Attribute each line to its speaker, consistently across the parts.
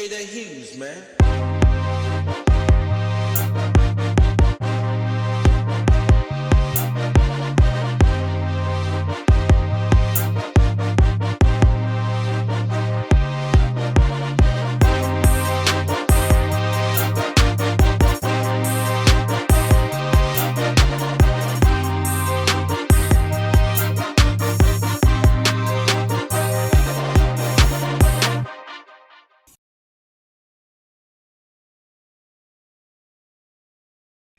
Speaker 1: DJ that Hughes, man.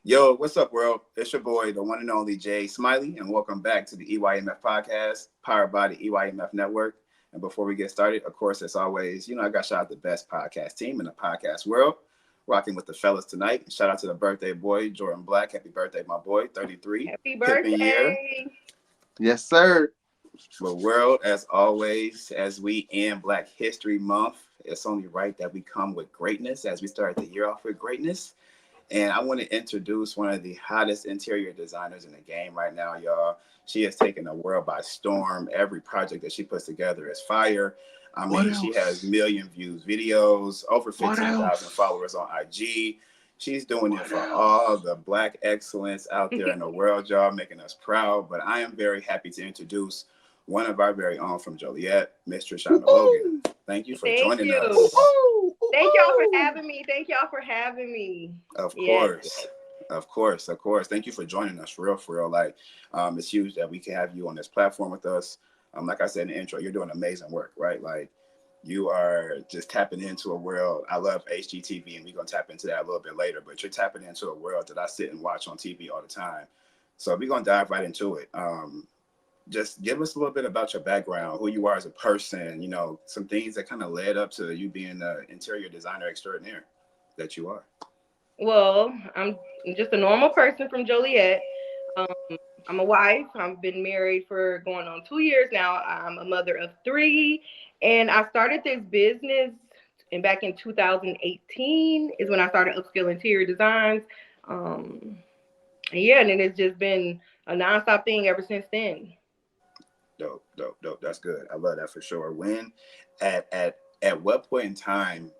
Speaker 2: Yo, what's up, world? It's your boy, the one and only Jay Smiley, and welcome back to the EYMF podcast, powered by the EYMF network. And before we get started, of course, as always, I got to shout out the best podcast team in the podcast world, rocking with the fellas tonight. Shout out to the birthday boy, Jordan Black. Happy birthday, my boy, 33.
Speaker 3: Happy birthday.
Speaker 2: Year.
Speaker 4: Yes, sir.
Speaker 2: But world, as always, as we end Black History Month, it's only right that we come with greatness as we start the year off with greatness. And I want to introduce one of the hottest interior designers in the game right now, y'all. She has taken the world by storm. Every project that she puts together is fire. I mean, she has million views videos, over 15,000 followers on IG. She's doing it for all the Black excellence out there in the world, y'all, making us proud. But I am very happy to introduce one of our very own from Joliet, Miss Trishanna Logan. Thank you for joining us.
Speaker 3: Thank y'all for having me. Thank y'all for having me.
Speaker 2: Of course. Of course. Thank you for joining us for real. Like, it's huge that we can have you on this platform with us. Like I said in the intro, you're doing amazing work, right? Like, you are just tapping into a world. I love HGTV, and we're going to tap into that a little bit later, but you're tapping into a world that I sit and watch on TV all the time. So we're going to dive right into it. Just give us a little bit about your background, who you are as a person, some things that kind of led up to you being the interior designer extraordinaire that you are.
Speaker 3: Well, I'm just a normal person from Joliet. I'm a wife. I've been married for going on 2 years now. I'm a mother of 3, and I started this business back in 2018 is when I started Upscale Interior Designs. And then it's just been a nonstop thing ever since then.
Speaker 2: Dope. That's good. I love that for sure. When, at what point in time,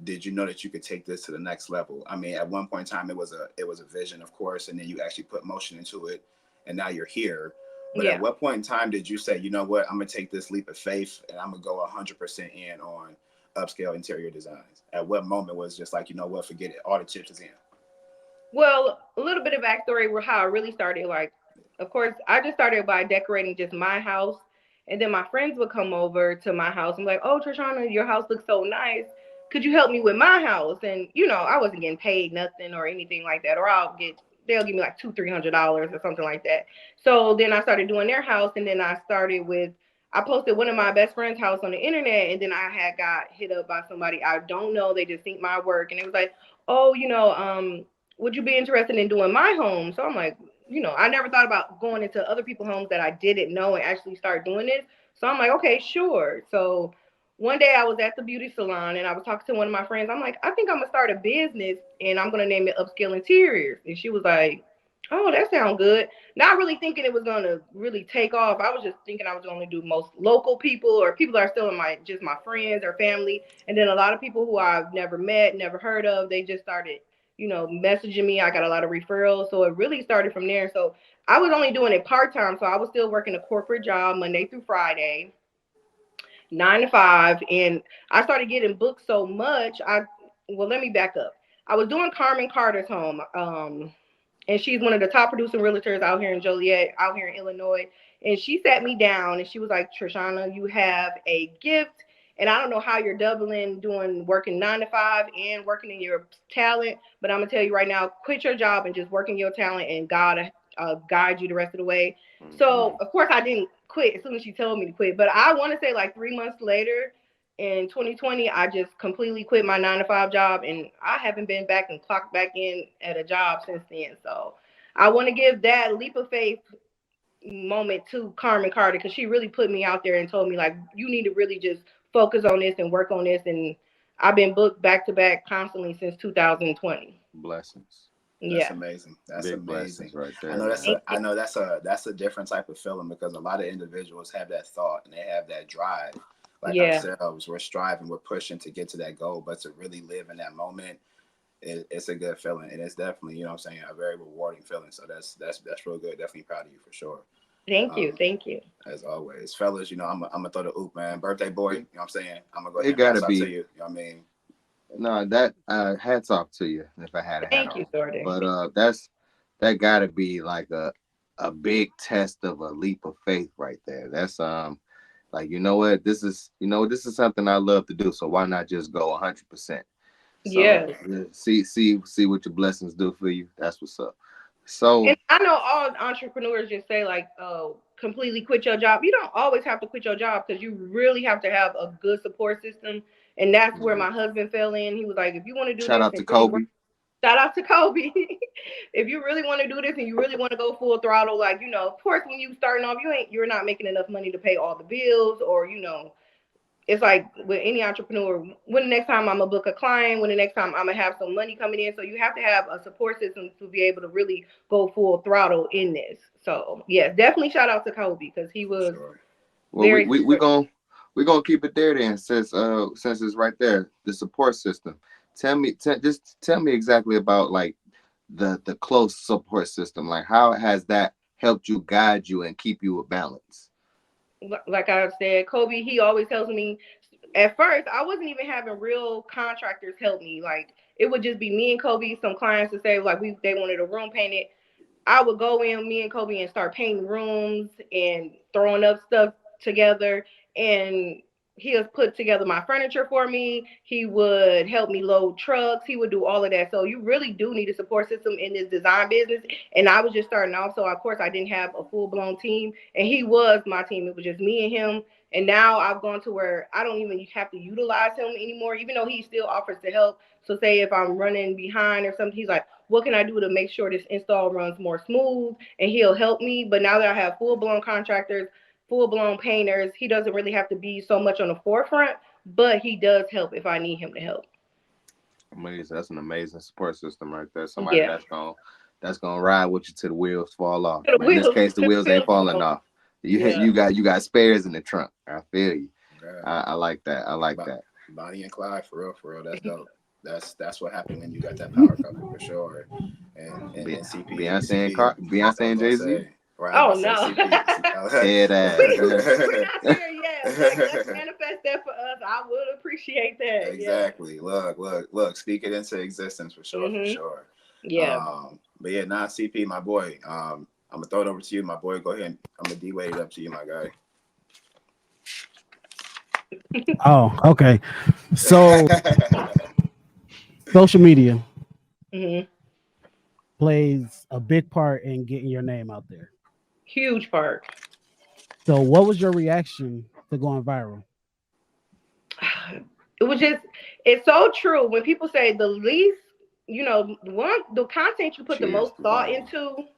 Speaker 2: did you know that you could take this to the next level? I mean, at one point in time, it was a vision, of course, and then you actually put motion into it, and now you're here. But at what point in time did you say, you know what, I'm gonna take this leap of faith and I'm gonna go 100% in on upscale interior designs? At what moment was just like, you know what, forget it, all the chips is in?
Speaker 3: Well, a little bit of backstory where how I really started. Like, of course, I just started by decorating just my house. And then my friends would come over to my house and be like, oh, Trishanna, your house looks so nice. Could you help me with my house? And, I wasn't getting paid nothing or anything like that. Or they'll give me like $200-$300 or something like that. So then I started doing their house. And then I posted one of my best friend's house on the internet. And then I had got hit up by somebody I don't know. They just think my work. And it was like, oh, would you be interested in doing my home? So I'm like, I never thought about going into other people's homes that I didn't know and actually start doing this. So I'm like, okay, sure. So one day I was at the beauty salon and I was talking to one of my friends. I'm like, I think I'm going to start a business and I'm going to name it Upscale Interiors. And she was like, oh, that sounds good. Not really thinking it was going to really take off. I was just thinking I was going to do most local people or people that are still in my friends or family. And then a lot of people who I've never met, never heard of, they just started messaging me. I got a lot of referrals. So it really started from there. So I was only doing it part-time. So I was still working a corporate job Monday through Friday, 9 to 5. And I started getting booked so much. Let me back up. I was doing Carmen Carter's home. And she's one of the top producing realtors out here in Joliet, out here in Illinois. And she sat me down and she was like, Trishanna, you have a gift. And I don't know how you're working 9 to 5 and working in your talent. But I'm going to tell you right now, quit your job and just work in your talent and God guide you the rest of the way. Mm-hmm. So, of course, I didn't quit as soon as she told me to quit. But I want to say like 3 months later in 2020, I just completely quit my 9 to 5 job. And I haven't been back and clocked back in at a job since then. So I want to give that leap of faith moment to Carmen Carter because she really put me out there and told me, like, you need to really just focus on this and work on this. And I've been booked back to back constantly since 2020.
Speaker 4: Blessings.
Speaker 2: That's amazing. That's
Speaker 4: big
Speaker 2: amazing.
Speaker 4: Right there.
Speaker 2: I know that's a different type of feeling because a lot of individuals have that thought and they have that drive, like
Speaker 3: Yeah.
Speaker 2: ourselves. We're striving, we're pushing to get to that goal, but to really live in that moment, it's a good feeling, and it's definitely, you know what I'm saying, a very rewarding feeling. So that's real good. Definitely proud of you for sure.
Speaker 3: Thank you. Thank you.
Speaker 2: As always, fellas, you know, I'm gonna throw the oop, man. Birthday boy, you know what I'm saying? I'm gonna go ahead
Speaker 4: It
Speaker 2: and pass
Speaker 4: gotta
Speaker 2: out to
Speaker 4: be.
Speaker 2: you. You know what I mean?
Speaker 4: No, that hats off to you if I had a hat
Speaker 3: Thank you,
Speaker 4: on.
Speaker 3: Jordan.
Speaker 4: But that gotta be like a big test of a leap of faith right there. That's like, you know what, this is something I love to do. So why not just go 100%? So
Speaker 3: Yes.
Speaker 4: yeah, see what your blessings do for you. That's what's up. So
Speaker 3: And I know all entrepreneurs just say like, "Oh, completely quit your job." You don't always have to quit your job because you really have to have a good support system. And that's where
Speaker 4: mhm.
Speaker 3: my husband fell in. He was like, "If you want to do
Speaker 4: Shout
Speaker 3: this
Speaker 4: out
Speaker 3: and
Speaker 4: to
Speaker 3: really run,"
Speaker 4: Kobe.
Speaker 3: shout out to Kobe. If you really want to do this and you really want to go full throttle, like of course, when you starting off, you're not making enough money to pay all the bills, or it's like with any entrepreneur, when the next time I'm gonna book a client, when the next time I'm gonna have some money coming in. So you have to have a support system to be able to really go full throttle in this. So yeah, definitely shout out to Kobe because he
Speaker 2: For
Speaker 3: was
Speaker 2: sure.
Speaker 4: Well, we
Speaker 3: very
Speaker 4: we we
Speaker 3: supportive.
Speaker 4: gonna we gonna keep it there then, since it's right there, the support system. Just tell me exactly about like the close support system. Like how has that helped you guide you and keep you a balance?
Speaker 3: Like I said, Kobe, he always tells me. At first, I wasn't even having real contractors help me. Like it would just be me and Kobe. Some clients to say like they wanted a room painted. I would go in, me and Kobe, and start painting rooms and throwing up stuff together. And he has put together my furniture for me. He would help me load trucks. He would do all of that. So you really do need a support system in this design business. And I was just starting off, so of course I didn't have a full blown team. And he was my team. It was just me and him. And now I've gone to where I don't even have to utilize him anymore, even though he still offers to help. So say if I'm running behind or something, he's like, what can I do to make sure this install runs more smooth? And he'll help me. But now that I have full blown contractors, full blown painters, he doesn't really have to be so much on the forefront, but he does help if I need him to help.
Speaker 4: Amazing. That's an amazing support system right there. Somebody
Speaker 3: Yeah.
Speaker 4: that's gonna ride with you till the wheels fall off.
Speaker 3: To the
Speaker 4: But in this
Speaker 3: wheels,
Speaker 4: case, the
Speaker 3: to
Speaker 4: wheels
Speaker 3: the
Speaker 4: ain't
Speaker 3: wheels come
Speaker 4: falling
Speaker 3: on.
Speaker 4: off. You
Speaker 3: Yeah.
Speaker 4: you got spares in the trunk. I feel you.
Speaker 2: Yeah.
Speaker 4: I like that. I like
Speaker 2: But
Speaker 4: that.
Speaker 2: Bonnie and Clyde, for real, for real. That's dope. That's what happened when you got that power couple for sure. And
Speaker 4: Beyonce
Speaker 2: I was
Speaker 4: and
Speaker 2: gonna
Speaker 4: Jay Z.
Speaker 2: say, right, I was
Speaker 3: Oh
Speaker 2: about to say
Speaker 3: no.
Speaker 2: CP.
Speaker 4: Head ass.
Speaker 3: We're not there yet, but let's manifest that for us. I would appreciate that. Yeah.
Speaker 2: Exactly. Look. Speak it into existence for sure, for
Speaker 3: Mhm.
Speaker 2: sure.
Speaker 3: Yeah.
Speaker 2: But yeah, nah, CP, my boy. I'm gonna throw it over to you, my boy. Go ahead. I'm gonna D-weight it up to you, my guy.
Speaker 1: Oh, okay. So social media
Speaker 3: Mhm.
Speaker 1: plays a big part in getting your name out there.
Speaker 3: Huge part.
Speaker 1: So what was your reaction to going viral?
Speaker 3: It was just, it's so true when people say the least, the content you put the
Speaker 4: Cheers
Speaker 3: most
Speaker 4: to
Speaker 3: thought
Speaker 4: viral.
Speaker 3: into,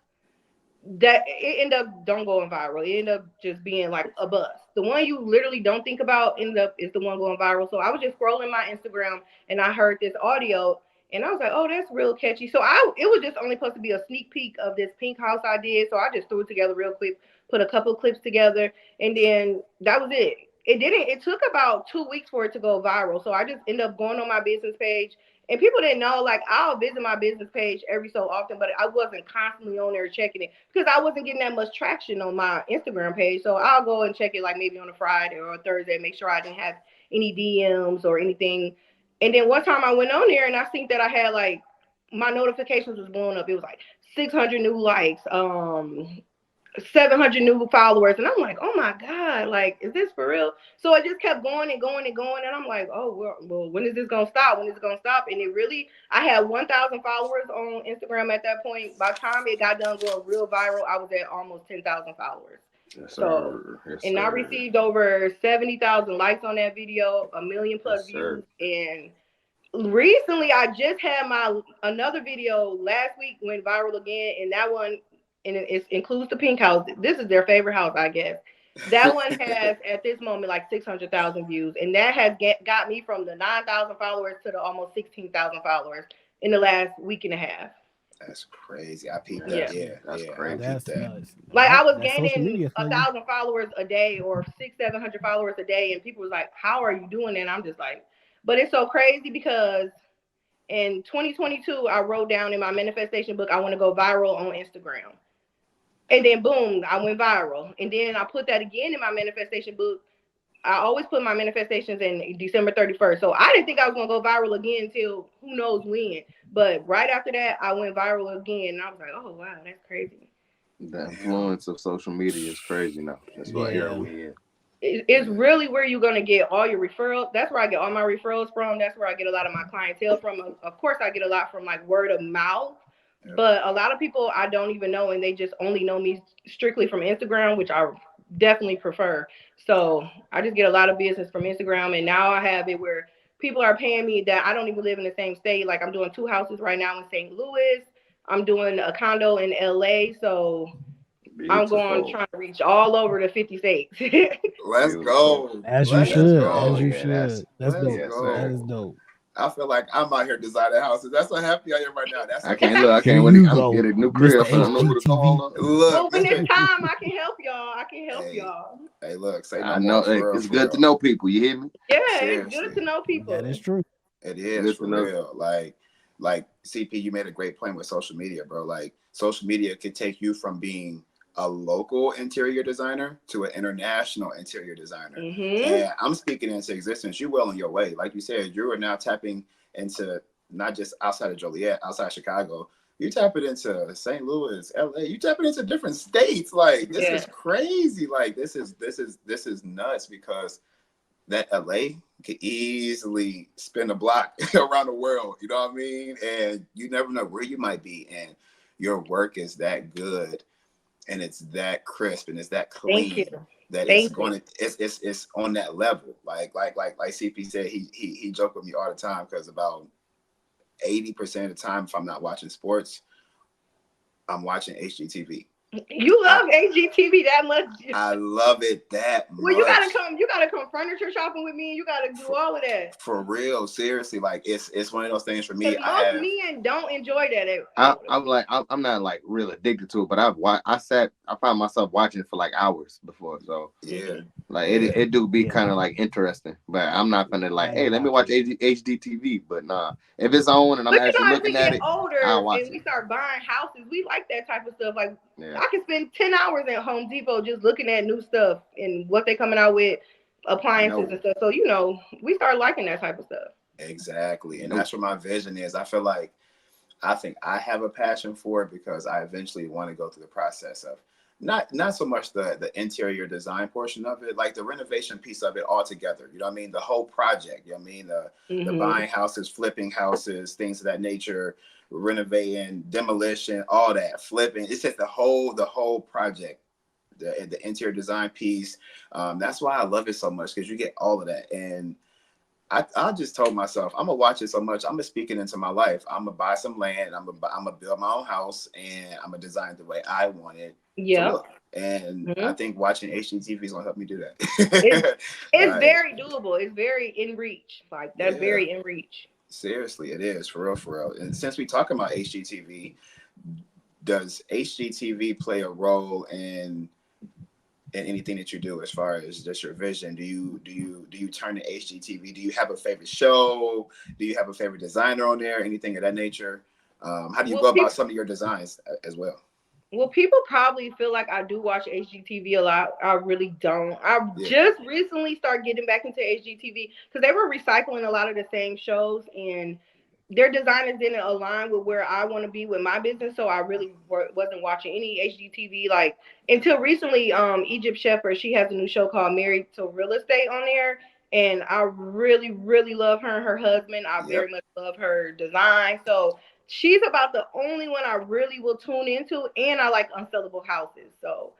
Speaker 3: that it end up don't going viral. It end up just being like a bust. The one you literally don't think about end up is the one going viral. So I was just scrolling my Instagram and I heard this audio and I was like, oh, that's real catchy. So it was just only supposed to be a sneak peek of this pink house I did. So I just threw it together real quick, put a couple of clips together, and then that was it. It took about 2 weeks for it to go viral. So I just ended up going on my business page, and people didn't know, like, I'll visit my business page every so often, but I wasn't constantly on there checking it because I wasn't getting that much traction on my Instagram page. So I'll go and check it like maybe on a Friday or a Thursday, make sure I didn't have any DMs or anything. And then one time I went on there and I think that I had like my notifications was blowing up. It was like 600 new likes, 700 new followers. And I'm like, oh my God, like, is this for real? So it just kept going and going and going. And I'm like, oh, well, when is this going to stop? When is it going to stop? And it really, I had 1,000 followers on Instagram at that point. By the time it got done going real viral, I was at almost 10,000 followers.
Speaker 4: Yes,
Speaker 3: So,
Speaker 4: sir. Yes,
Speaker 3: and I
Speaker 4: sir.
Speaker 3: received over 70,000 likes on that video, a million
Speaker 4: Yes,
Speaker 3: plus views.
Speaker 4: sir.
Speaker 3: And recently I just had my another video last week went viral again, and that one, and it includes the pink house. This is their favorite house, I guess. That one has at this moment like 600,000 views, and that has got me from the 9,000 followers to the almost 16,000 followers in the last week and a half.
Speaker 2: That's crazy. I peeped
Speaker 3: Yeah.
Speaker 2: that. Yeah,
Speaker 4: That's
Speaker 2: yeah, I
Speaker 4: crazy.
Speaker 2: peeped
Speaker 1: That's
Speaker 2: that.
Speaker 1: nuts.
Speaker 3: Like I
Speaker 1: Yep,
Speaker 3: was
Speaker 1: that's social
Speaker 3: gaining
Speaker 1: media for
Speaker 3: a
Speaker 1: you.
Speaker 3: 1,000 followers a day or 700 followers a day, and people was like, "How are you doing that?" And I'm just like, but it's so crazy because in 2022, I wrote down in my manifestation book, I want to go viral on Instagram. And then boom, I went viral. And then I put that again in my manifestation book. I always put my manifestations in December 31st. So I didn't think I was gonna go viral again until who knows when. But right after that, I went viral again. And I was like, oh wow, that's crazy.
Speaker 4: The
Speaker 2: Yeah,
Speaker 4: influence of social media is crazy now. That's what
Speaker 2: yeah,
Speaker 4: era
Speaker 1: Yeah.
Speaker 4: we in.
Speaker 3: It's
Speaker 2: yeah.
Speaker 3: really where you're gonna get all your referrals. That's where I get all my referrals from. That's where I get a lot of my clientele from. Of course, I get a lot from like word of mouth,
Speaker 2: Yep.
Speaker 3: but a lot of people I don't even know, and they just only know me strictly from Instagram, which I definitely prefer. So I just get a lot of business from Instagram, and now I have it where people are paying me that I don't even live in the same state. Like I'm doing two houses right now in St. Louis. I'm doing a condo in LA. So I'm going
Speaker 4: Beautiful.
Speaker 3: trying to reach all over the 50 states.
Speaker 2: Let's
Speaker 4: Beautiful.
Speaker 2: go.
Speaker 1: As you
Speaker 2: Let's
Speaker 4: Let's
Speaker 1: should. As
Speaker 4: go.
Speaker 1: you
Speaker 2: go.
Speaker 4: Yeah,
Speaker 1: should. That's
Speaker 2: Let's
Speaker 1: dope.
Speaker 4: yes,
Speaker 1: That
Speaker 4: sir.
Speaker 1: is
Speaker 2: go.
Speaker 1: dope.
Speaker 2: I feel like I'm out here designing houses. That's how happy I am right now. That's
Speaker 4: I
Speaker 2: okay.
Speaker 4: can't look. I
Speaker 1: Here
Speaker 4: can't wait.
Speaker 1: you
Speaker 4: I'm
Speaker 1: go,
Speaker 4: get a new
Speaker 1: Mr.
Speaker 4: crib for the new to
Speaker 1: HGTV.
Speaker 4: call up.
Speaker 3: Well,
Speaker 2: Look,
Speaker 3: when
Speaker 2: Mister.
Speaker 3: it's time, I can help y'all. I can help
Speaker 2: Hey,
Speaker 3: y'all.
Speaker 2: hey, look. Say no
Speaker 4: I know
Speaker 2: more. For real.
Speaker 4: it's
Speaker 2: For
Speaker 4: good to
Speaker 2: real.
Speaker 4: know people. You hear me?
Speaker 3: Yeah, it's good
Speaker 2: Seriously.
Speaker 3: to know
Speaker 1: That is
Speaker 3: people.
Speaker 1: true.
Speaker 2: It
Speaker 4: It's
Speaker 2: is
Speaker 4: good
Speaker 2: for
Speaker 4: to know.
Speaker 2: real. Like CP, you made a great point with social media, bro. Like social media could take you from being a local interior designer to an international interior designer.
Speaker 3: Mhm.
Speaker 2: And I'm speaking into existence. You're well on your way. Like you said, you are now tapping into not just outside of Joliet, outside Chicago. You tapping into St. Louis, LA. You tapping into different states. Like this is
Speaker 3: Yeah.
Speaker 2: crazy. Like this is nuts because that LA could easily spin a block around the world. You know what I mean? And you never know where you might be. And your work is that good and it's that crisp and it's that
Speaker 3: Thank you.
Speaker 2: clean that it's
Speaker 3: Thank you.
Speaker 2: going to it's on that level. Like CP said, he joked with me all the time because about 80% of the time, if I'm not watching sports, I'm watching HGTV.
Speaker 3: You
Speaker 2: I
Speaker 3: love AGTV that much.
Speaker 2: I love it that
Speaker 3: Well, you gotta
Speaker 2: much.
Speaker 3: come. You gotta come furniture shopping with me, and you gotta do all of that.
Speaker 2: For real, seriously, like it's one of those things for me.
Speaker 3: Because
Speaker 2: I
Speaker 3: most
Speaker 2: have
Speaker 3: men don't enjoy that.
Speaker 4: I'm like I'm not like real addicted to it, but I found myself watching it for like hours before. So
Speaker 2: yeah,
Speaker 3: Mhm.
Speaker 4: like
Speaker 2: yeah,
Speaker 4: it do be
Speaker 1: Yeah.
Speaker 4: kind of like interesting, but I'm not gonna like,
Speaker 1: I ain't
Speaker 4: hey,
Speaker 1: gonna
Speaker 4: let me
Speaker 1: lie
Speaker 4: watch
Speaker 1: to you.
Speaker 4: HDTV. But nah, if it's on and I'm
Speaker 3: But you
Speaker 4: actually
Speaker 3: know, as
Speaker 4: looking
Speaker 3: we
Speaker 4: at
Speaker 3: get
Speaker 4: it, I'll
Speaker 3: older
Speaker 4: watch
Speaker 3: and
Speaker 4: it.
Speaker 3: we start buying houses, we like that type of stuff. Like
Speaker 2: yeah,
Speaker 3: I can spend 10 hours at Home Depot just looking at new stuff and what they're coming out with, appliances and
Speaker 4: No,
Speaker 3: stuff. So we start liking that type of stuff.
Speaker 2: exactly. And
Speaker 4: nope.
Speaker 2: that's what my vision is. I think I have a passion for it because I eventually want to go through the process of not so much the interior design portion of it, like the renovation piece of it altogether. You know what I mean? The whole project. You know what I mean? The
Speaker 3: Hmm.
Speaker 2: buying houses, flipping houses, things of that nature, renovating, demolition, all that, flipping. It's just the whole project. The interior design piece. That's why I love it so much because you get all of that. And I just told myself I'm gonna watch it so much. I'm gonna speak it into my life. I'm gonna buy some land. I'm gonna build my own house, and I'm gonna design it the way I want it to
Speaker 3: Yep.
Speaker 2: look. And I
Speaker 3: Hmm.
Speaker 2: think watching HGTV is gonna help me do
Speaker 3: It's
Speaker 2: that.
Speaker 3: it's
Speaker 2: Like,
Speaker 3: very doable. It's very in reach. Like that's
Speaker 2: yeah,
Speaker 3: very in reach.
Speaker 2: seriously, it is for real, for real. And since we talking about HGTV, does HGTV play a role in anything that you do as far as just your vision? Do you turn to HGTV? Do you have a favorite show? Do you have a favorite designer on there? Anything of that nature? How do you
Speaker 3: Well,
Speaker 2: go about
Speaker 3: people
Speaker 2: some of your designs as well?
Speaker 3: Well, people probably feel like I do watch HGTV a lot. I really don't. I
Speaker 2: Yeah,
Speaker 3: just recently started getting back into HGTV because they were recycling a lot of the same shows, and their designers didn't align with where I want to be with my business. So I really wasn't watching any HGTV like until recently. Egypt Shepherd, she has a new show called Married to Real Estate on there, and I really, really love her and her husband. I
Speaker 2: yep,
Speaker 3: very much love her design. So she's about the only one I really will tune into, and I like unsellable houses. So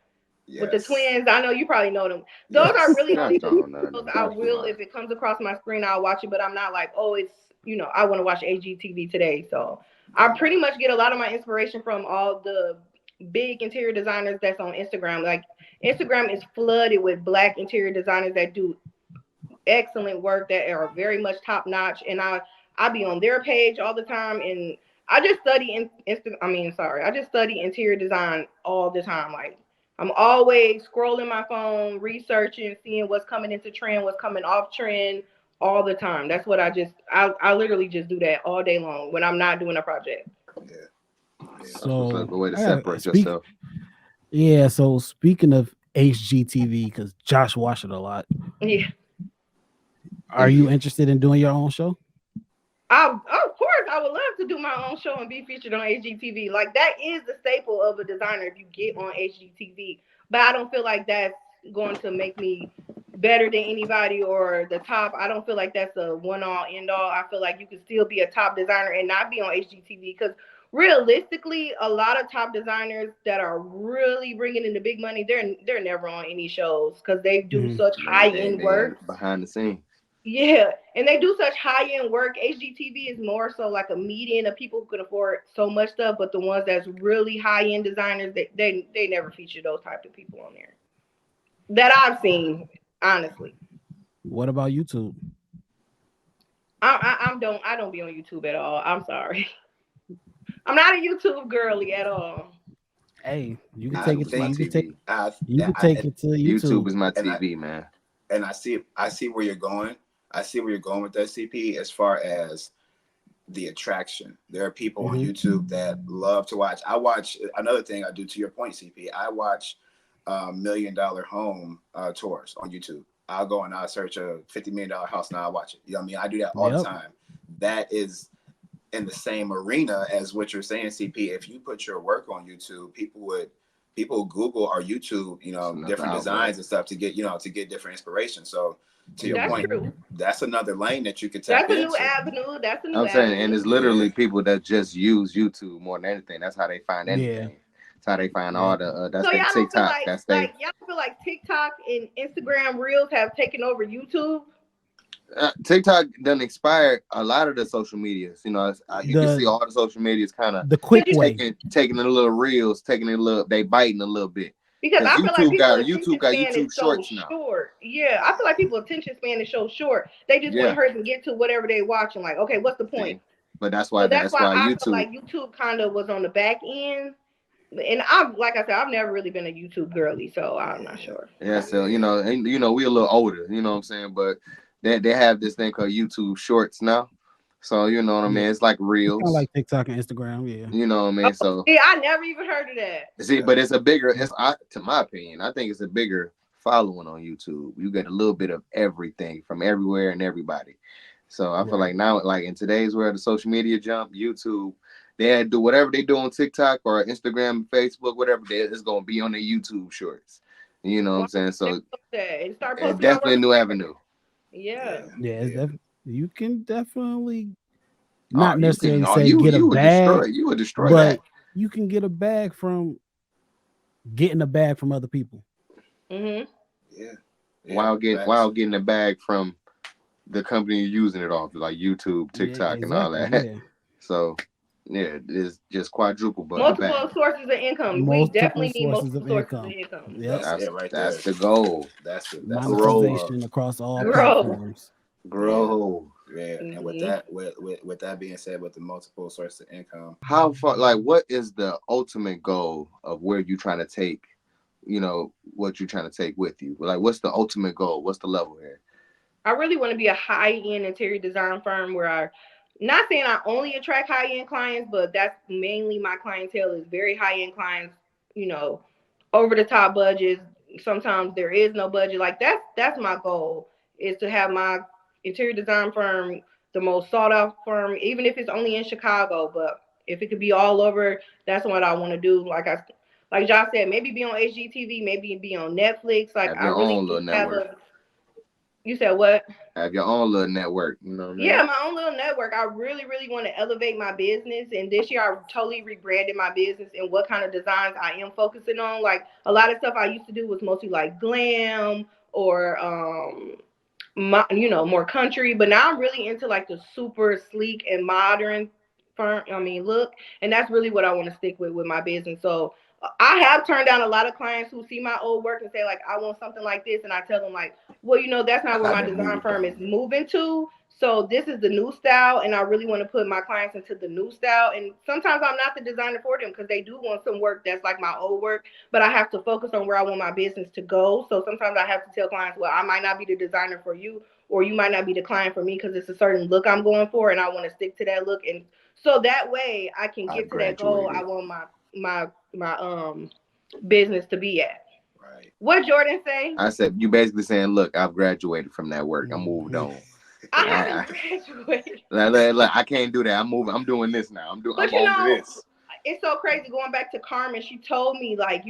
Speaker 3: with the
Speaker 2: yes,
Speaker 3: twins, I know you probably know them. Those are
Speaker 2: yes.
Speaker 3: really only
Speaker 4: Gosh
Speaker 3: the two
Speaker 4: darn none of
Speaker 3: shows
Speaker 4: them.
Speaker 3: I
Speaker 4: Gosh
Speaker 3: will,
Speaker 4: darn.
Speaker 3: if it comes across my screen, I'll watch it. But I'm not like, oh, it's I want to watch HGTV today. So I
Speaker 2: Yeah,
Speaker 3: pretty much get a lot of my inspiration from all the big interior designers that's on Instagram. Like Instagram is flooded with black interior designers that do excellent work that are very much top notch, and I be on their page all the time, and I just study I just study interior design all the time. Like I'm always scrolling my phone, researching, seeing what's coming into trend, what's coming off trend all the time. That's what I literally just do that all day long when I'm not doing a project.
Speaker 2: Yeah, yeah.
Speaker 4: That's what's up.
Speaker 1: So
Speaker 4: The way to
Speaker 1: I gotta
Speaker 4: separate
Speaker 1: speak.
Speaker 4: yourself.
Speaker 1: Yeah. So speaking of HGTV, because Josh watched it a lot.
Speaker 3: Yeah.
Speaker 1: Are you interested in doing your own show?
Speaker 3: Of course, I would love to do my own show and be featured on HGTV. Like that is the staple of a designer if you get on HGTV. But I don't feel like that's going to make me better than anybody or the top. I don't feel like that's a one all end all. I feel like you can still be a top designer and not be on HGTV because realistically, a lot of top designers that are really bringing in the big money, they're never on any shows because they do
Speaker 1: Mhm.
Speaker 3: such high end
Speaker 4: They
Speaker 3: work.
Speaker 4: behind the scenes.
Speaker 3: Yeah, and they do such high end work. HGTV is more so like a median of people who can afford so much stuff, but the ones that's really high end designers, they never feature those type of people on there that I've seen. Honestly,
Speaker 1: What about YouTube?
Speaker 3: I don't be on YouTube at all. I'm sorry, I'm not a YouTube girly at all.
Speaker 1: Hey, you can take it
Speaker 4: YouTube's
Speaker 1: to
Speaker 4: my
Speaker 2: think
Speaker 4: TV.
Speaker 1: you can
Speaker 2: I
Speaker 1: take it to
Speaker 4: YouTube
Speaker 1: YouTube.
Speaker 4: is my
Speaker 2: and I
Speaker 4: TV, man.
Speaker 2: and I see where you're going. I see where you're going with that, CP, as far as the attraction. There are people on
Speaker 1: Hmm.
Speaker 2: YouTube that love to watch. I watch another thing I do to your point, CP. I watch $1 million home tours on YouTube. I'll go and I'll search a $50 million house and I'll watch it. You know what I mean? I do that all the
Speaker 1: Yep.
Speaker 2: time. That is in the same arena as what you're saying, CP. If you put your work on YouTube, people Google or YouTube,
Speaker 4: It's another
Speaker 2: different
Speaker 4: outlet.
Speaker 2: designs and stuff to get different inspiration. So to your
Speaker 3: That's
Speaker 2: point,
Speaker 1: Hmm.
Speaker 3: true.
Speaker 2: that's another lane that you could tap
Speaker 3: That's a new
Speaker 2: into.
Speaker 3: avenue. That's a new
Speaker 4: I'm saying, and
Speaker 3: avenue.
Speaker 4: it's
Speaker 2: Yeah,
Speaker 4: literally people that just use YouTube more than anything. That's how they find
Speaker 1: Yeah.
Speaker 4: anything. That's how they find all
Speaker 1: Yep.
Speaker 4: the. That's
Speaker 3: So
Speaker 4: they
Speaker 3: y'all don't feel
Speaker 4: TikTok.
Speaker 3: like
Speaker 4: That's they
Speaker 3: y'all don't feel like TikTok and Instagram Reels have taken over YouTube?
Speaker 4: TikTok done expired a lot of the social medias. You know, you can see
Speaker 1: The
Speaker 4: all the social medias kind of
Speaker 1: the
Speaker 3: Cause
Speaker 1: quick
Speaker 3: you
Speaker 1: way.
Speaker 4: taking the little reels, taking it a little, they biting a little bit.
Speaker 3: Because
Speaker 4: Because
Speaker 3: I feel like people
Speaker 4: YouTube
Speaker 3: attention
Speaker 4: got
Speaker 3: span is
Speaker 4: YouTube
Speaker 3: so
Speaker 4: Shorts now.
Speaker 3: short. Yeah, I feel like people attention span is so short. They just want to
Speaker 4: Yeah,
Speaker 3: hurry and get to whatever they watching. Like, okay, what's the point?
Speaker 4: see, but
Speaker 3: So that's
Speaker 4: that's
Speaker 3: why
Speaker 4: why
Speaker 3: I feel
Speaker 4: YouTube.
Speaker 3: like YouTube kind of was on the back end. And I've like I said, I've never really been a YouTube girly, so I'm not
Speaker 2: yeah,
Speaker 3: sure.
Speaker 4: Yeah, so
Speaker 2: yeah.
Speaker 4: and we a little older. You know what I'm saying, but they have this thing called YouTube Shorts now. So you know what I
Speaker 1: Yeah.
Speaker 4: mean. It's like
Speaker 1: It's kind of
Speaker 4: reels.
Speaker 1: like TikTok and Instagram. Yeah.
Speaker 4: You know what I mean.
Speaker 3: Oh,
Speaker 4: So
Speaker 3: see, I never even heard of that.
Speaker 4: see, but it's a bigger. To my opinion, I think it's a bigger following on YouTube. You get a little bit of everything from everywhere and everybody. So I feel
Speaker 1: Right.
Speaker 4: like now, like in today's world, the social media jump, YouTube, they had to do whatever they do on TikTok or Instagram, Facebook, whatever. It's gonna be on the YouTube Shorts. You know what I'm
Speaker 3: Well,
Speaker 4: saying?
Speaker 3: I'm
Speaker 4: So
Speaker 3: that and start
Speaker 4: it's
Speaker 3: posting my
Speaker 4: definitely
Speaker 3: work
Speaker 4: a new
Speaker 3: there.
Speaker 4: avenue.
Speaker 3: Yeah.
Speaker 2: Yeah,
Speaker 1: Yeah.
Speaker 2: yeah.
Speaker 1: You can definitely
Speaker 4: Oh,
Speaker 1: not
Speaker 4: you can.
Speaker 1: necessarily
Speaker 4: Oh,
Speaker 1: say get a
Speaker 4: you would destroy.
Speaker 1: bag,
Speaker 4: You would destroy that.
Speaker 1: but you can get a bag from getting a bag from other people.
Speaker 3: Mhm.
Speaker 2: Yeah, yeah,
Speaker 4: While
Speaker 2: facts.
Speaker 4: getting the bag from the company you're using it off, like YouTube,
Speaker 1: Yeah.
Speaker 4: TikTok, and all
Speaker 1: Exactly.
Speaker 4: that.
Speaker 1: Yeah.
Speaker 4: So yeah, it's just quadruple but back.
Speaker 3: Multiple sources of income. We
Speaker 1: Multiple
Speaker 3: definitely need
Speaker 1: sources
Speaker 3: multiple
Speaker 1: of
Speaker 3: sources of
Speaker 1: income.
Speaker 3: income.
Speaker 1: Yep.
Speaker 2: That's
Speaker 4: That's
Speaker 2: it right
Speaker 4: that's
Speaker 2: there.
Speaker 4: the goal.
Speaker 2: That's the
Speaker 4: Grow,
Speaker 2: true
Speaker 1: Monetization across all
Speaker 3: Grow.
Speaker 1: platforms.
Speaker 2: yeah,
Speaker 4: grow.
Speaker 2: yeah. And with
Speaker 3: Mhm.
Speaker 2: that, with that being said, with the multiple sources of income,
Speaker 4: How far? Like, what is the ultimate goal of where you trying to take? You know what you're trying to take with you. Like, what's the ultimate goal? What's the level here?
Speaker 3: I really want to be a high end interior design firm where I, not saying I only attract high end clients, but that's mainly my clientele is very high end clients. You know, over the top budgets. Sometimes there is no budget. Like that's my goal is to have my interior design firm the most sought out firm, even if it's only in Chicago. But if it could be all over, that's what I want to do. Like Josh said, maybe be on HGTV, maybe be on Netflix. Like
Speaker 4: Have
Speaker 3: I
Speaker 4: your
Speaker 3: really
Speaker 4: own
Speaker 3: do
Speaker 4: little
Speaker 3: have
Speaker 4: network.
Speaker 3: a. You said what?
Speaker 4: Have your own little network. You know what I
Speaker 3: Yeah,
Speaker 4: mean?
Speaker 3: my own little network. I really, really want to elevate my business. And this year, I totally rebranded my business and what kind of designs I am focusing on. Like a lot of stuff I used to do was mostly like glam or more country. But now I'm really into like the super sleek and modern look. And that's really what I want to stick with my business. So I have turned down a lot of clients who see my old work and say like I want something like this, and I tell them like, well, that's not where
Speaker 2: I've
Speaker 3: my
Speaker 2: been
Speaker 3: design
Speaker 2: moved
Speaker 3: firm is
Speaker 2: on.
Speaker 3: moving to. So this is the new style, and I really want to put my clients into the new style. And sometimes I'm not the designer for them because they do want some work that's like my old work, but I have to focus on where I want my business to go. So sometimes I have to tell clients, well, I might not be the designer for you, or you might not be the client for me because it's a certain look I'm going for, and I want to stick to that look. And so that way I can
Speaker 4: I
Speaker 3: get to that goal I
Speaker 4: graduated.
Speaker 3: want my business to be at.
Speaker 2: Right.
Speaker 3: What Jordan say?
Speaker 4: I said you basically saying, look, I've graduated from that work. I moved
Speaker 1: Mhm.
Speaker 4: on.
Speaker 3: I
Speaker 4: I,
Speaker 3: haven't graduated.
Speaker 4: I can't do that. I'm moving. I'm doing this now. I'm
Speaker 3: But you
Speaker 4: on to
Speaker 3: know,
Speaker 4: this.
Speaker 3: it's so crazy going back to Carmen. She told me, like,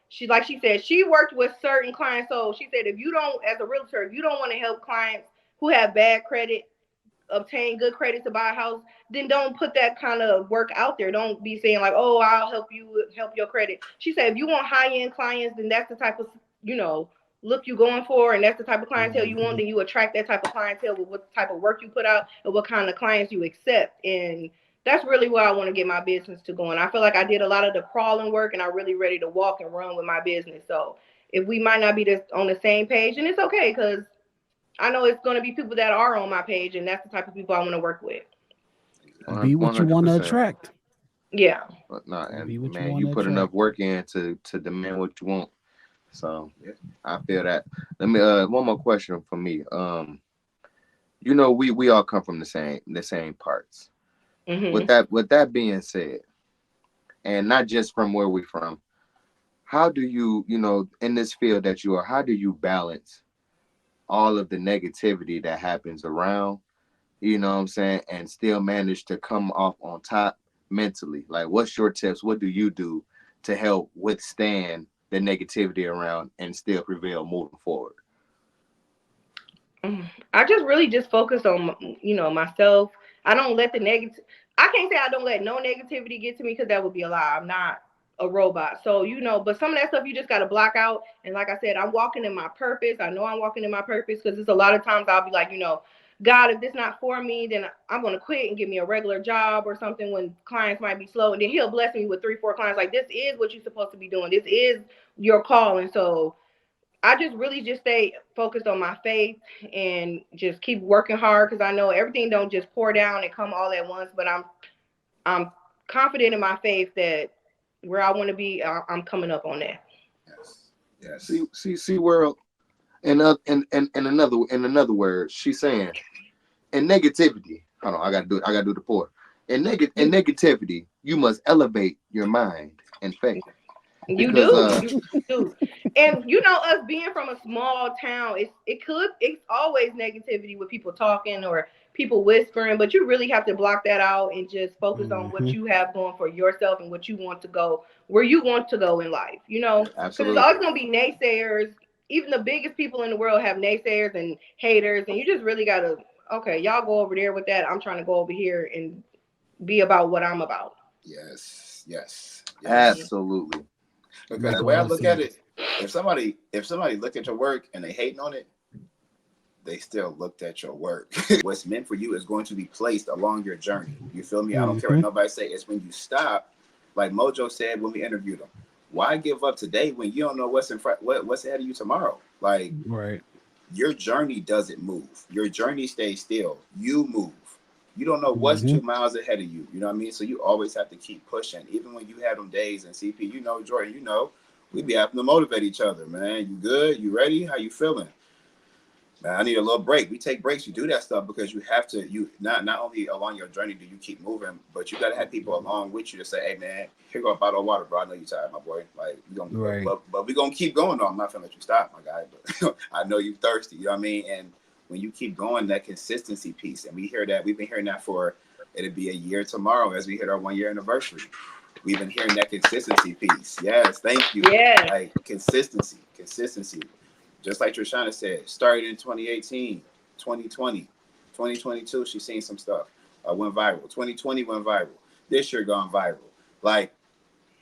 Speaker 3: she said she worked with certain clients. So she said, if you don't, as a realtor, if you don't want to help clients who have bad credit obtain good credit to buy a house, then don't put that kind of work out there. Don't be saying like, oh, I'll help you help your credit. She said, if you want high end clients, then that's the type of you know look you going for, and that's the type of clientele you want.
Speaker 1: Mhm.
Speaker 3: Then you attract that type of clientele with what type of work you put out and what kind of clients you accept. And that's really where I want to get my business to going. I feel like I did a lot of the crawling work, and I'm really ready to walk and run with my business. So if we might not be on the same page, and it's okay because I know it's going to be people that are on my page, and that's the type of people I want to work with.
Speaker 1: Be
Speaker 2: Exactly.
Speaker 1: what you
Speaker 4: Hundred
Speaker 1: want to
Speaker 4: percent.
Speaker 1: attract.
Speaker 3: Yeah.
Speaker 4: But no, and
Speaker 1: Be what you
Speaker 4: man,
Speaker 1: want
Speaker 4: you
Speaker 1: to
Speaker 4: put enough
Speaker 1: attract.
Speaker 4: work in to demand what you want. So
Speaker 2: Yeah.
Speaker 4: I feel that. Let me one more question for me. We all come from the same parts. With
Speaker 3: Mhm.
Speaker 4: that being said, and not just from where we from, how do you, in this field that you are, how do you balance all of the negativity that happens around, what I'm saying, and still manage to come off on top mentally? Like, what's your tips? What do you do to help withstand the negativity around and still prevail moving forward?
Speaker 3: I just really just focus on myself. I don't let the negative. I can't say I don't let no negativity get to me because that would be a lie. I'm not a robot. So but some of that stuff you just got to block out. And like I said, I'm walking in my purpose. I know I'm walking in my purpose because there's a lot of times I'll be like, God, if this not for me, then I'm gonna quit and give me a regular job or something when clients might be slow. And then He'll bless me with 3, 4 clients. Like, this is what you're supposed to be doing. This is your call. And so I just really just stay focused on my faith and just keep working hard because I know everything don't just pour down and come all at once. But I'm confident in my faith that where I want to be, I'm coming up on that.
Speaker 2: Yes.
Speaker 4: See,
Speaker 2: Yes.
Speaker 4: world, and another word, she's saying, and negativity. Hold on, I gotta do the pour. And negativity, you must elevate your mind and faith
Speaker 3: You
Speaker 4: because
Speaker 3: do, you do, and us being from a small town, it's always negativity with people talking or people whispering, but you really have to block that out and just focus on what
Speaker 1: Mhm.
Speaker 3: you have going for yourself and what you want to go where you want to go in life. Because it's always
Speaker 4: absolutely.
Speaker 3: gonna be naysayers. Even the biggest people in the world have naysayers and haters, and you just really gotta okay, y'all go over there with that. I'm trying to go over here and be about what I'm about.
Speaker 2: Yes. Yes. Yes.
Speaker 4: Absolutely.
Speaker 2: Because
Speaker 1: Make
Speaker 2: the
Speaker 1: a
Speaker 2: way I
Speaker 1: lot of
Speaker 2: look at
Speaker 1: sense.
Speaker 2: it, if somebody look at your work and they hating on it, they still looked at your work. What's meant for you is going to be placed along your journey. You feel me? I don't care what
Speaker 1: Mhm.
Speaker 2: nobody say. It's when you stop, like Mojo said when we interviewed him. Why give up today when you don't know what's in front, what's ahead of you tomorrow? Like,
Speaker 1: Right.
Speaker 2: your journey doesn't move. Your journey stays still. You move. You don't know what's
Speaker 1: Mhm.
Speaker 2: 2 miles ahead of you. You know what I mean? So you always have to keep pushing. Even when you have them days and CP, Jordan, we be having to motivate each other, man. You good? You ready? How you feeling? Man, I need a little break. We take breaks. You do that stuff because you have to. You not only along your journey do you keep moving, but you got to have people along with you to say, "Hey, man, here go a bottle of water, bro. I know you're tired, my boy. Like we gonna,
Speaker 1: Right.
Speaker 2: but we gonna keep going. Though I'm not gonna let you stop, my guy. But I know you thirsty. You know what I mean? And when you keep going, that consistency piece, and we hear that. We've been hearing that for it'll be a year tomorrow as we hit our 1 year anniversary. We've been hearing that consistency piece. Yes, thank you.
Speaker 3: Yes.
Speaker 2: Like consistency. Just like Trishanna said, started in 2018, 2020, 2022. She's seen some stuff. Went viral. 2020 went viral. This year gone viral. Like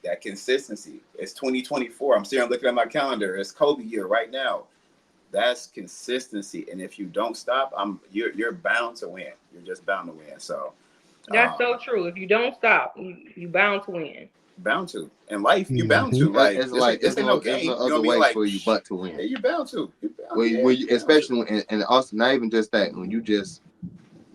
Speaker 2: that consistency. It's 2024. I'm sitting looking at my calendar. It's Kobe year right now. That's consistency. And if you don't stop, you're bound to win. You're just bound to win. So
Speaker 3: That's
Speaker 2: um,
Speaker 3: so true. If you don't stop, you bound to win.
Speaker 2: bound to. In life, you bound
Speaker 1: Mhm.
Speaker 2: to. Like
Speaker 4: It's
Speaker 2: this
Speaker 4: like
Speaker 2: ain't this ain't no
Speaker 4: there's no
Speaker 2: game. You know
Speaker 4: other
Speaker 2: what I mean?
Speaker 4: way
Speaker 2: Like
Speaker 4: for you but to
Speaker 2: yeah,
Speaker 4: win.
Speaker 2: you're bound to. You bound,
Speaker 4: Where
Speaker 2: yeah,
Speaker 4: you,
Speaker 2: you're bound to.
Speaker 4: especially when, and also not even just that, when you just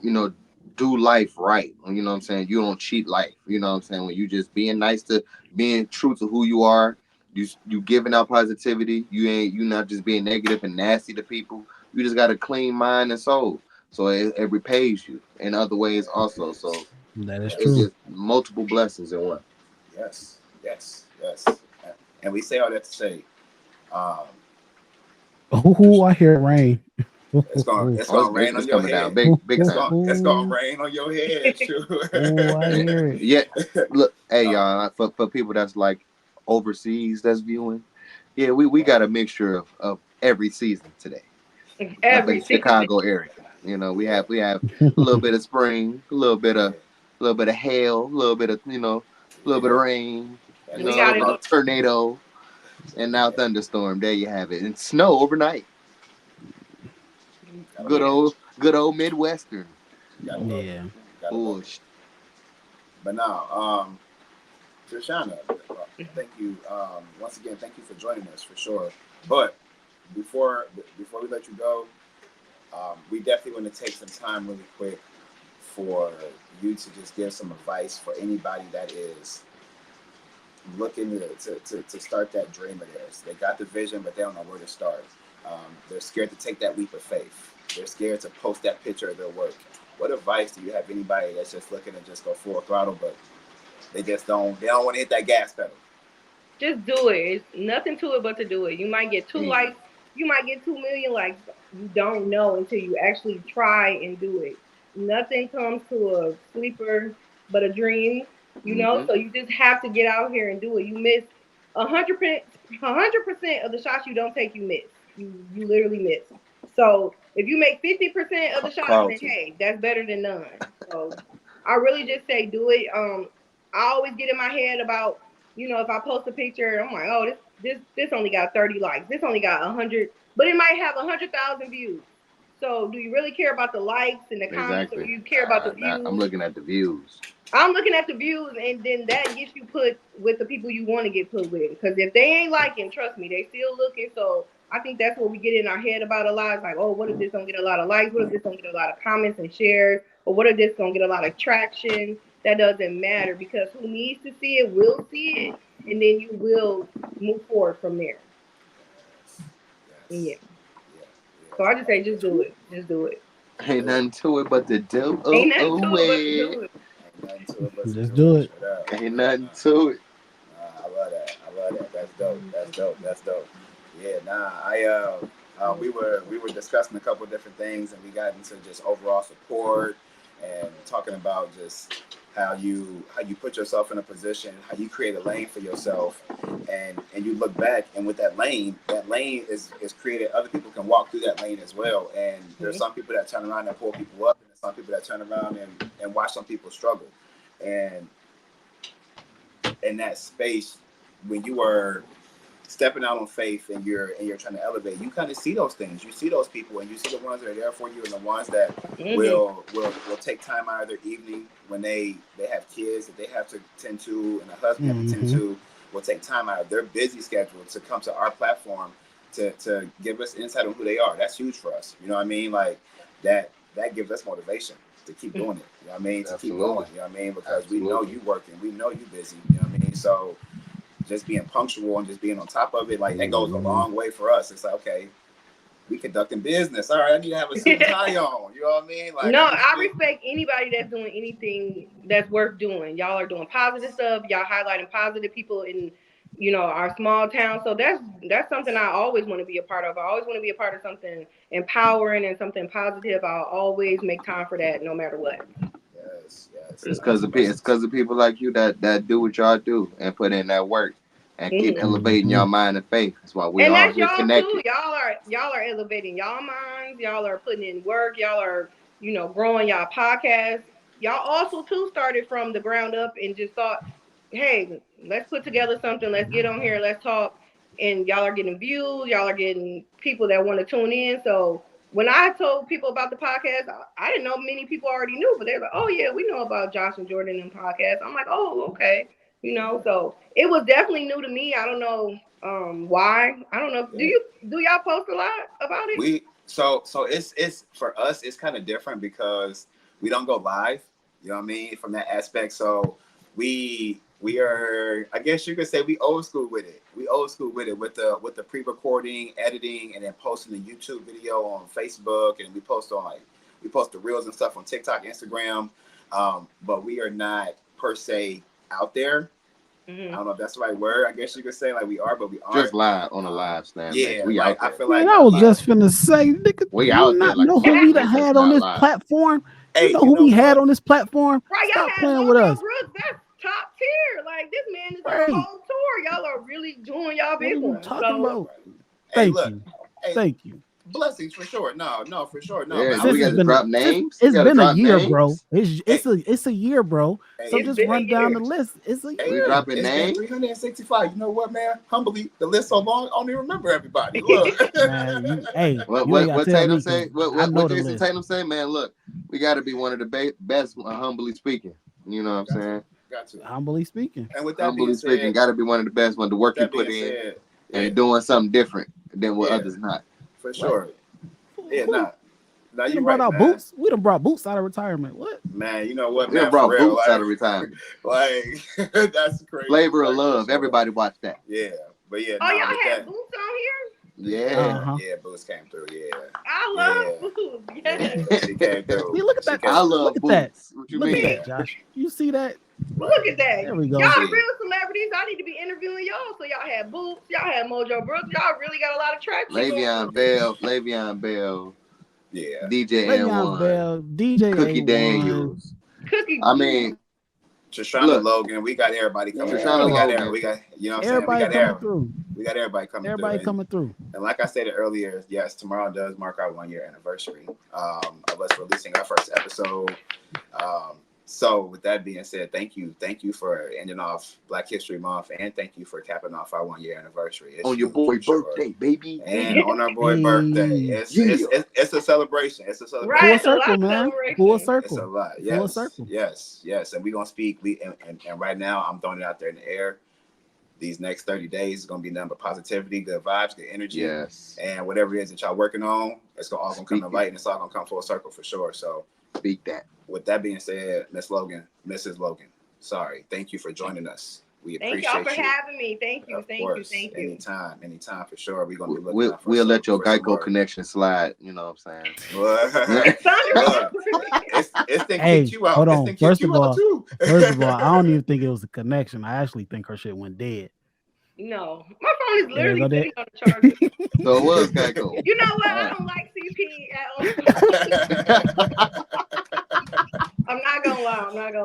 Speaker 4: you know, do life right. You know what I'm saying? You don't cheat life. You know what I'm saying? When you just being nice to, being true to who you are, you giving out positivity. You not just being negative and nasty to people. You just got a clean mind and soul. So it repays you in other ways also. So
Speaker 1: That is
Speaker 4: it's
Speaker 1: true.
Speaker 4: just multiple blessings in one.
Speaker 2: Yes, yes, yes. And we say all that to say, um,
Speaker 1: Oh, I hear rain.
Speaker 2: it's
Speaker 4: Oh,
Speaker 2: gonna rain on
Speaker 4: it's
Speaker 2: your
Speaker 4: coming down
Speaker 2: head.
Speaker 4: big time.
Speaker 2: It's gonna rain on your head. Sure.
Speaker 1: Oh, I
Speaker 4: Yeah,
Speaker 1: hear it.
Speaker 4: yeah. Look, hey
Speaker 2: No,
Speaker 4: y'all, for people that's like overseas that's viewing, yeah, we got a mixture of every season today up in
Speaker 3: Every
Speaker 4: the
Speaker 3: season.
Speaker 4: Chicago area. You know,
Speaker 2: yeah,
Speaker 4: we have a little bit of spring,
Speaker 2: yeah,
Speaker 4: a little bit of hail, a little bit of a little bit of
Speaker 2: yeah.
Speaker 4: rain,
Speaker 2: And
Speaker 3: We
Speaker 2: it's
Speaker 3: got
Speaker 2: all
Speaker 3: it all.
Speaker 2: about
Speaker 4: tornado, and now thunderstorm. There you have it, and snow overnight.
Speaker 2: gotta love it.
Speaker 4: Good old Midwestern
Speaker 2: Gotta love it.
Speaker 1: Yeah.
Speaker 2: Gotta love it.
Speaker 4: bullshit.
Speaker 2: But now, Trishana, thank you. Once again, thank you for joining us for sure. But before we let you go, we definitely want to take some time really quick for you to just give some advice for anybody that is looking to start that dream of theirs. They got the vision, but they don't know where to start. They're scared to take that leap of faith. They're scared to post that picture of their work. What advice do you have anybody that's just looking to just go full throttle, but they don't want to hit that gas pedal?
Speaker 3: Just do it. It's nothing to it but to do it. You might get two
Speaker 4: Easy.
Speaker 3: likes. You might get 2 million likes. You don't know until you actually try and do it. Nothing comes to a sleeper but a dream.
Speaker 4: Hmm.
Speaker 3: So you just have to get out here and do it. You miss 100%, 100% of the shots you don't take. You miss. You literally miss. So if you make 50% of the shots, then
Speaker 2: Carlton.
Speaker 3: hey, that's better than none. So I really just say do it. I always get in my head about if I post a picture, I'm like, oh, this only got 30 likes. This only got 100, but it might have 100,000 views. So, do you really care about the likes and the comments, or do
Speaker 4: Exactly.
Speaker 3: you care about the
Speaker 4: I'm
Speaker 3: views?
Speaker 4: looking at the views.
Speaker 3: I'm looking at the views, and then that gets you put with the people you want to get put with. Because if they ain't liking, trust me, they still looking. So I think that's what we get in our head about a lot. It's like, oh, what if this don't get a lot of likes? What if this don't get a lot of comments and shares? Or what if this don't get a lot of traction? That doesn't matter because who needs to see it will see it, and then you will move forward from there. Yeah.
Speaker 2: Yes. Yeah.
Speaker 3: So I just say,
Speaker 2: Yeah.
Speaker 3: just do it. Just do it.
Speaker 4: Ain't
Speaker 2: Do it.
Speaker 4: nothing to it but to do.
Speaker 3: Ain't
Speaker 4: Oh,
Speaker 3: nothing to
Speaker 4: oh,
Speaker 3: it but to
Speaker 4: way.
Speaker 3: do it.
Speaker 2: Ain't nothing to it but to
Speaker 1: Just
Speaker 2: do it.
Speaker 1: do it.
Speaker 2: Straight up.
Speaker 4: Ain't
Speaker 2: Nah,
Speaker 4: nothing
Speaker 2: nah.
Speaker 4: to it.
Speaker 2: I love that. I love that. That's dope. That's dope. That's dope. Yeah, nah. We were discussing a couple of different things, and we got into just overall support and talking about just how you put yourself in a position, how you create a lane for yourself, and you look back, and with that lane is created. Other people can walk through that lane as well, and there's
Speaker 3: Mhm.
Speaker 2: some people that turn around and pull people up, and there's some people that turn around and watch some people struggle, and in that space when you are stepping out on faith and you're trying to elevate, you kind of see those things. You see those people, and you see the ones that are there for you, and the ones that
Speaker 3: Mhm.
Speaker 2: will take time out of their evening when they have kids that they have to tend to and a husband they have to tend
Speaker 1: Hmm.
Speaker 2: to. Will take time out of their busy schedule to come to our platform to give us insight on who they are. That's huge for us. You know what I mean? Like that gives us motivation to keep doing it. You know what I mean? To keep
Speaker 4: Absolutely.
Speaker 2: going. You know what I mean? Because we know
Speaker 4: Absolutely.
Speaker 2: you working, we know you busy. You know what I mean? So just being punctual and just being on top of it, like that goes a
Speaker 1: Hmm.
Speaker 2: long way for us. It's like, okay, we conducting business. All right, I need to have a suit and tie on. You know what I mean? Like
Speaker 3: No,
Speaker 2: I need to
Speaker 3: I
Speaker 2: be.
Speaker 3: respect anybody that's doing anything that's worth doing. Y'all are doing positive stuff. Y'all highlighting positive people in, our small town. So that's something I always want to be a part of. I always want to be a part of something empowering and something positive. I'll always make time for that, no matter what.
Speaker 2: Yes, yes.
Speaker 4: It's
Speaker 2: Nah,
Speaker 4: because
Speaker 2: so
Speaker 4: it's because of people like you that do what y'all do and put in that work and keep
Speaker 3: Hmm.
Speaker 4: elevating
Speaker 1: Hmm.
Speaker 4: your mind and faith. That's why we
Speaker 3: And
Speaker 4: all
Speaker 3: that's
Speaker 4: here
Speaker 3: y'all too.
Speaker 4: connected.
Speaker 3: Y'all are elevating y'all minds. Y'all are putting in work. Y'all are, growing y'all podcast. Y'all also too started from the ground up and just thought, hey, let's put together something. Let's get on here. Let's talk. And y'all are getting views. Y'all are getting people that want to tune in. So when I told people about the podcast, I didn't know many people already knew, but they're like, oh yeah, we know about Josh and Jordan and podcast. I'm like, oh, okay. So it was definitely new to me. I don't know why. I don't know. Do
Speaker 2: yeah.
Speaker 3: you do y'all post a lot about it?
Speaker 2: We so it's for us it's kind of different because we don't go live. You know what I mean? From that aspect, so we are. I guess you could say we old school with it. We old school with it with the pre-recording, editing, and then posting the YouTube video on Facebook, and we post the reels and stuff on TikTok, Instagram. But we are not per se out there. I don't know if that's the right word. I guess you could say like we are, but we aren't.
Speaker 4: Just live on a live stand.
Speaker 2: Yeah,
Speaker 4: we
Speaker 2: like
Speaker 4: out there.
Speaker 2: I feel
Speaker 1: Man,
Speaker 2: like
Speaker 1: I was just finna say, nigga,
Speaker 4: We
Speaker 1: you
Speaker 4: out
Speaker 1: not
Speaker 4: there like
Speaker 1: know who we done
Speaker 4: it's
Speaker 1: had
Speaker 4: not
Speaker 1: on this
Speaker 4: live.
Speaker 1: platform.
Speaker 2: Hey,
Speaker 1: You know who we had
Speaker 2: what?
Speaker 1: on this platform?
Speaker 3: Right, y'all
Speaker 1: Stop
Speaker 3: had
Speaker 1: playing with
Speaker 3: Mojo
Speaker 1: us.
Speaker 3: Brooks. That's top tier. Like this man is
Speaker 1: Right.
Speaker 3: on a whole tour. Y'all are really doing y'all
Speaker 1: What are
Speaker 3: big
Speaker 1: you
Speaker 3: one.
Speaker 1: talking
Speaker 3: So
Speaker 1: about?
Speaker 2: Hey,
Speaker 1: Thank
Speaker 2: look,
Speaker 1: you.
Speaker 2: hey,
Speaker 1: Thank you.
Speaker 2: blessings for sure. No, for sure. No,
Speaker 4: Yeah,
Speaker 2: man,
Speaker 4: do we
Speaker 1: Since
Speaker 4: got to drop names?
Speaker 1: It's
Speaker 4: We gotta
Speaker 1: been a
Speaker 4: drop
Speaker 1: year,
Speaker 4: names?
Speaker 1: bro. It's a year, bro.
Speaker 2: Hey,
Speaker 1: So
Speaker 3: it's
Speaker 1: just
Speaker 3: been a
Speaker 1: run down
Speaker 3: year.
Speaker 1: the list. It's a
Speaker 2: Hey,
Speaker 4: We
Speaker 1: year.
Speaker 4: dropping
Speaker 2: it's
Speaker 4: names?
Speaker 2: been 365. You know what, man? Humbly, the list so long, I don't even remember everybody. Look,
Speaker 1: Man, you ain't
Speaker 4: What
Speaker 1: gotta tell
Speaker 4: Tatum
Speaker 1: me,
Speaker 4: say?
Speaker 1: 'cause I know
Speaker 4: What
Speaker 1: the
Speaker 4: Jason
Speaker 1: list.
Speaker 4: Tatum say? Man, look, we got to be one of the best, humbly speaking. You know what I'm saying?
Speaker 2: got to.
Speaker 1: Humbly speaking.
Speaker 2: And with that
Speaker 4: Humbly
Speaker 2: being
Speaker 4: speaking,
Speaker 2: said,
Speaker 4: got to be one of the best ones. The work you
Speaker 2: that
Speaker 4: put
Speaker 2: being
Speaker 4: in
Speaker 2: said,
Speaker 4: and
Speaker 2: yeah,
Speaker 4: doing something different than what
Speaker 2: Yeah.
Speaker 4: others not.
Speaker 2: for sure. Yeah, nah,
Speaker 1: We
Speaker 2: you're
Speaker 1: done brought
Speaker 2: right,
Speaker 1: out
Speaker 2: man.
Speaker 1: Boots. We done brought Boots out of retirement. What?
Speaker 2: Man, you know what,
Speaker 4: We
Speaker 2: man?
Speaker 4: brought
Speaker 2: For real,
Speaker 4: Boots out of retirement.
Speaker 2: like that's crazy.
Speaker 4: Flavor of
Speaker 2: Like, for
Speaker 4: Love.
Speaker 2: sure.
Speaker 4: Everybody watch that.
Speaker 2: Yeah, but yeah,
Speaker 3: Oh,
Speaker 2: nah,
Speaker 3: y'all
Speaker 2: with
Speaker 3: had
Speaker 2: that,
Speaker 3: Boots on here?
Speaker 4: Yeah.
Speaker 1: Uh-huh.
Speaker 2: yeah, Boots came through. Yeah,
Speaker 3: I
Speaker 2: Yeah.
Speaker 3: love Boots.
Speaker 2: yeah,
Speaker 3: Yes.
Speaker 2: she came through.
Speaker 1: See, look at
Speaker 2: She
Speaker 1: that.
Speaker 2: came
Speaker 4: I
Speaker 2: through.
Speaker 4: love
Speaker 1: Look at that.
Speaker 4: Boots. What you
Speaker 1: Look
Speaker 4: mean?
Speaker 1: at that, Josh. You see that?
Speaker 3: Look at that.
Speaker 1: There we go.
Speaker 3: Y'all
Speaker 2: See.
Speaker 3: real celebrities. I need to be interviewing y'all. So y'all had Boots. Y'all had Mojo Brooks. Y'all really got a lot of traction.
Speaker 4: Le'Veon Bell,
Speaker 2: Yeah,
Speaker 4: DJ
Speaker 1: Le'Veon
Speaker 4: N1,
Speaker 1: Bell, DJ
Speaker 4: Cookie
Speaker 1: A1.
Speaker 4: Daniels.
Speaker 3: Cookie.
Speaker 4: I mean,
Speaker 2: Trishanna
Speaker 4: look,
Speaker 2: Logan. We got everybody coming.
Speaker 1: Yeah.
Speaker 2: through. We got
Speaker 4: Logan.
Speaker 2: We got you know what I'm saying.
Speaker 1: Everybody coming through.
Speaker 2: We got everybody coming
Speaker 1: Everybody
Speaker 2: through.
Speaker 1: coming through.
Speaker 2: And like I stated earlier, yes, tomorrow does mark our 1 year anniversary of us releasing our first episode. So with that being said, thank you for ending off Black History Month, and thank you for capping off our 1 year anniversary. It's
Speaker 4: On your
Speaker 2: huge,
Speaker 4: boy
Speaker 2: for sure.
Speaker 4: birthday, baby.
Speaker 2: And on our boy
Speaker 1: Hey.
Speaker 2: birthday, it's a celebration. It's a celebration.
Speaker 3: Right.
Speaker 1: Full
Speaker 3: a lot
Speaker 1: circle,
Speaker 3: of
Speaker 1: man.
Speaker 3: celebration.
Speaker 1: Full
Speaker 2: It's a
Speaker 1: circle.
Speaker 2: lot.
Speaker 1: Full
Speaker 2: Yes.
Speaker 1: circle.
Speaker 2: Yes. And we're gonna speak. And right now I'm throwing it out there in the air. These next 30 days is gonna be nothing but positivity, good vibes, good energy.
Speaker 4: Yes.
Speaker 2: And whatever it is that y'all working on, it's all gonna come to light, and it's all gonna come full circle for sure. So
Speaker 4: Speak that.
Speaker 2: with that being said, Mrs. Logan, sorry. Thank you for joining us. We
Speaker 3: Thank
Speaker 2: appreciate
Speaker 3: y'all for
Speaker 2: you.
Speaker 3: having me. Thank you.
Speaker 2: Of
Speaker 3: Thank
Speaker 2: course.
Speaker 3: you.
Speaker 2: Anytime for sure. We're gonna be looking
Speaker 4: We'll,
Speaker 2: out for
Speaker 4: we'll let your
Speaker 2: for some
Speaker 4: Geico
Speaker 2: more.
Speaker 4: connection slide. You know what I'm saying?
Speaker 2: Look, it's thing
Speaker 1: Hey,
Speaker 2: kicked you out.
Speaker 1: hold
Speaker 2: It's
Speaker 1: on.
Speaker 2: thing
Speaker 1: First
Speaker 2: kicked
Speaker 1: of
Speaker 2: you
Speaker 1: all,
Speaker 2: out too.
Speaker 1: First of all, I don't even think it was a connection. I actually think her shit went dead.
Speaker 3: No, my phone is
Speaker 1: There you
Speaker 3: literally
Speaker 1: go,
Speaker 3: sitting on the charger.
Speaker 4: So it was Geico.
Speaker 3: You know what? I don't like CP at all. I'm not gonna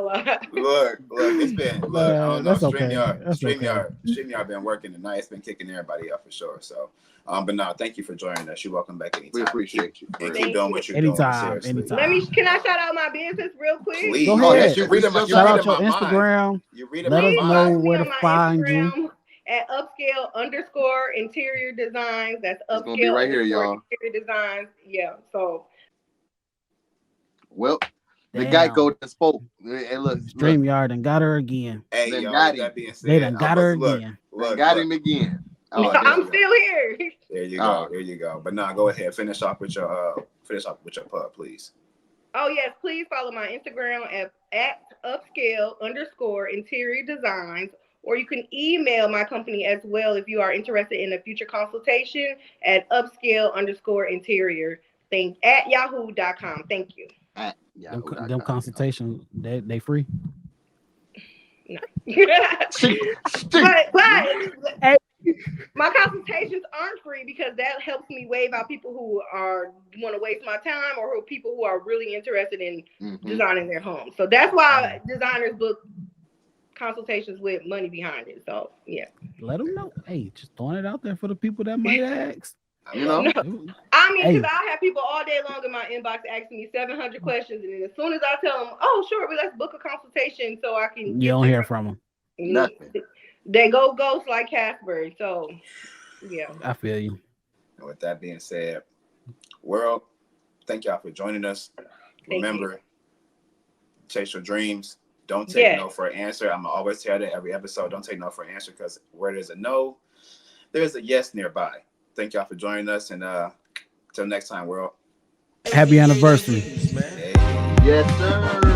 Speaker 3: lie.
Speaker 2: Look, it's been I don't know.
Speaker 1: That's okay. That's
Speaker 2: StreamYard been working tonight. It's been kicking everybody up for sure. So but no, thank you for joining us. You're welcome back anytime.
Speaker 4: We appreciate you.
Speaker 2: And
Speaker 3: Thank
Speaker 2: keep doing
Speaker 3: you.
Speaker 2: what you're
Speaker 1: Anytime,
Speaker 2: doing. Seriously.
Speaker 1: anytime.
Speaker 3: Can I shout out my business real quick?
Speaker 2: Please.
Speaker 1: Go
Speaker 2: Oh,
Speaker 1: ahead.
Speaker 2: yes, you're reading my
Speaker 1: Shout out your
Speaker 2: my mind.
Speaker 1: Instagram.
Speaker 2: You're reading
Speaker 1: Let
Speaker 2: my
Speaker 1: us
Speaker 2: mind.
Speaker 1: know
Speaker 3: Follow me
Speaker 1: where
Speaker 3: on
Speaker 1: to
Speaker 3: my
Speaker 1: find
Speaker 3: Instagram
Speaker 1: you.
Speaker 3: at upscale_interior designs. That's
Speaker 4: It's gonna be right here, y'all.
Speaker 3: interior designs. Yeah. So
Speaker 4: Well, the
Speaker 1: Damn.
Speaker 4: Geico that spoke. And look,
Speaker 1: StreamYard and got her again.
Speaker 2: Hey,
Speaker 4: Then
Speaker 2: yo,
Speaker 4: got
Speaker 2: with
Speaker 4: him.
Speaker 2: that being said,
Speaker 1: They done got her
Speaker 2: look,
Speaker 1: again.
Speaker 4: got him again. Oh,
Speaker 3: I'm still here.
Speaker 2: There you go. There you go. But now go ahead. Finish off with your pub, please.
Speaker 3: Oh yes, please follow my Instagram at upscale_interior designs, or you can email my company as well if you are interested in a future consultation at upscale_interior at yahoo.com. Thank you.
Speaker 1: Them consultations, they free.
Speaker 3: No. but my consultations aren't free because that helps me waive out people who want to waste my time or people who are really interested in designing their home. So that's why designers book consultations with money behind it. So yeah,
Speaker 1: let them know. Hey, just throwing it out there for the people that might ask.
Speaker 4: You know,
Speaker 3: I mean, because I have people all day long in my inbox asking me 700 questions, and then as soon as I tell them, "Oh, sure, let's book a consultation," so I can.
Speaker 1: You don't hear from them.
Speaker 4: Nothing.
Speaker 3: They go ghost like Casper. So, yeah.
Speaker 1: I feel you.
Speaker 2: And with that being said, world, thank y'all for joining us. Remember, chase your dreams. Don't take no for an answer. I'm always tell that every episode. Don't take no for an answer because where there's a no, there's a yes nearby. Thank y'all for joining us, and till next time, world.
Speaker 1: Happy anniversary.
Speaker 2: Hey.
Speaker 4: Yes, sir.